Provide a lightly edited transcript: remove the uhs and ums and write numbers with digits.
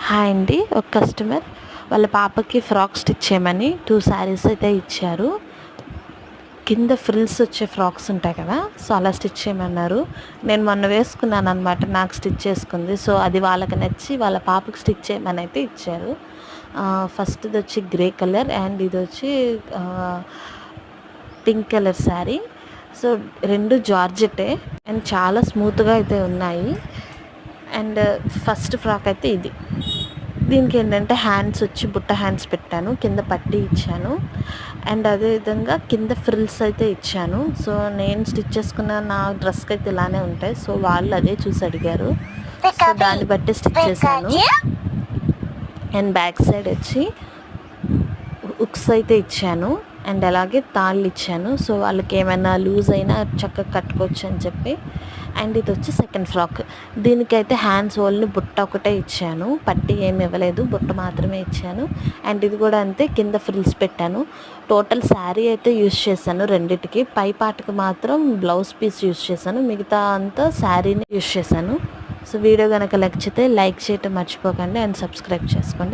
Hi అండి, ఒక customer వాళ్ళ పాపకి ఫ్రాక్ స్టిచ్ చేయమని 2 శారీస్ అయితే ఇచ్చారు. కింద ఫ్రిల్స్ వచ్చే ఫ్రాక్స్ ఉంటాయి కదా, సో అలా స్టిచ్ చేయమన్నారు. నేను మొన్న వేసుకున్నాను అనమాట, నాకు స్టిచ్ చేసుకుంది. సో అది వాళ్ళకి నచ్చి వాళ్ళ పాపకి స్టిచ్ చేయమని అయితే ఇచ్చారు. ఫస్ట్ది వచ్చి గ్రే కలర్ అండ్ ఇది వచ్చి పింక్ కలర్ శారీ. సో రెండు జార్జెటే అండ్ చాలా స్మూత్గా అయితే ఉన్నాయి. అండ్ ఫస్ట్ ఫ్రాక్ అయితే ఇది. దీనికి ఏంటంటే హ్యాండ్స్ వచ్చి బుట్ట హ్యాండ్స్ పెట్టాను, కింద పట్టీ ఇచ్చాను అండ్ అదేవిధంగా కింద ఫ్రిల్స్ అయితే ఇచ్చాను. సో నేను స్టిచ్ చేసుకున్న నా డ్రెస్కి అయితే ఇలానే ఉంటాయి. సో వాళ్ళు అదే చూసి అడిగారు, సో దాన్ని బట్టి స్టిచ్ చేశాను. అండ్ బ్యాక్ సైడ్ వచ్చి ఉక్స్ అయితే ఇచ్చాను అండ్ అలాగే తాళ్ళు ఇచ్చాను. సో వాళ్ళకి ఏమైనా లూజ్ అయినా చక్కగా కట్టుకోవచ్చు అని చెప్పి. అండ్ ఇది వచ్చి సెకండ్ ఫ్రాక్. దీనికైతే హ్యాండ్స్ ఓన్లీ బుట్ట ఒకటే ఇచ్చాను, పట్టి ఏమి ఇవ్వలేదు, బుట్ట మాత్రమే ఇచ్చాను. అండ్ ఇది కూడా అంతే, కింద ఫ్రిల్స్ పెట్టాను. టోటల్ శారీ అయితే యూస్ చేశాను రెండిటికి. పై పార్ట్కి మాత్రం బ్లౌజ్ పీస్ యూస్ చేశాను, మిగతా అంతా శారీని యూస్ చేశాను. సో వీడియో కనుక నచ్చితే లైక్ చేయటం మర్చిపోకండి అండ్ సబ్స్క్రైబ్ చేసుకోండి.